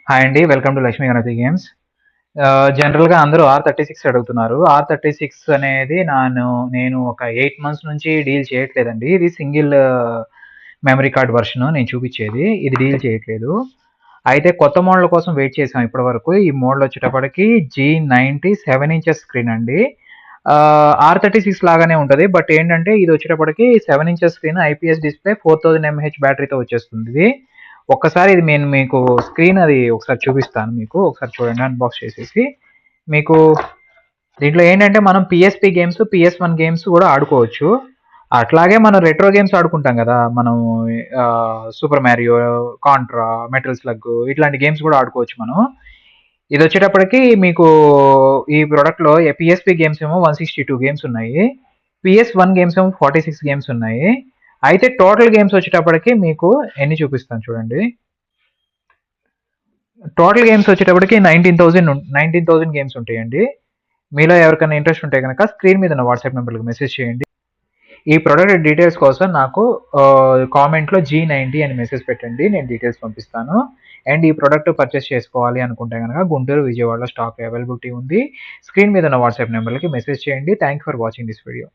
Hi అండి. Welcome to Lakshmi Ganapathi games. జనరల్‌గా అందరూ R36 అడుగుతున్నారు. R36 అనేది నేను ఒక 8 మంత్స్ నుంచి డీల్ చేయట్లేదండి. ఇది సింగిల్ మెమరీ కార్డ్ వెర్షన్ నేను చూపిచ్చేది. ఇది డీల్ చేయట్లేదు. అయితే కొత్త మోడల్ కోసం వెయిట్ చేసాం ఇప్పటివరకు. ఈ మోడల్ వచ్చేటప్పటికి G90 7 ఇంచెస్ స్క్రీన్ అండి. R36 లాగానే ఉంటది. బట్ ఏంటంటే ఇది వచ్చేటప్పటికి 7 inches screen IPS display 4000 mAh బ్యాటరీతో వచ్చేస్తుంది ఇది. ఒక్కసారి ఇది నేను మీకు స్క్రీన్ అది ఒకసారి చూపిస్తాను మీకు. ఒకసారి చూడండి అన్బాక్స్ చేసేసి. మీకు దీంట్లో ఏంటంటే మనం పీఎస్‌పీ గేమ్స్, పీఎస్1 గేమ్స్ గూడా ఆడుకోవచ్చు. అట్లాగే మనం రెట్రో గేమ్స్ ఆడుకుంటాం గదా! మనం 'super Mario', 'Contra', 'metal slug' ఇట్లాంటి గేమ్స్ గూడా ఆడుకోవచ్చు మనం. ఇదొచ్చేటప్పటికి మీకు ఈ ప్రొడక్ట్‌లో పీఎస్‌పీ గేమ్స్ ఏమో 162 గేమ్స్ ఉన్నాయి. పీఎస్1 గేమ్స్ ఏమో 46 గేమ్స్ ఉన్నాయి. అయితే టోటల్ గేమ్స్ వచ్చేటప్పటికి మీకు ఎన్ని చూపిస్తాను చూడండి. టోటల్ గేమ్స్ వచ్చేటప్పటికి 19,000 గేమ్స్ ఉంటాయండి. మీలో ఎవరికైనా ఇంట్రెస్ట్ ఉంటే గనక స్క్రీన్ మీద ఉన్న వాట్సాప్ నంబర్‌కి మెసేజ్ చేయండి. ఈ ప్రొడక్ట్ డీటెయిల్స్ కోసం నాకు కామెంట్‌లో G90 అని మెసేజ్ పెట్టండి. నేను డీటెయిల్స్ పంపిస్తాను. అండ్ ఈ ప్రొడక్ట్ పర్చేస్ చేసుకోవాలి అనుకుంటే గనక గుంటూరు, విజయవాడలో స్టాక్ అవైలబిలిటీ ఉంది. స్క్రీన్ మీద ఉన్న వాట్సాప్ నంబర్‌లకి మెసేజ్ చేయండి. Thank you for watching this video.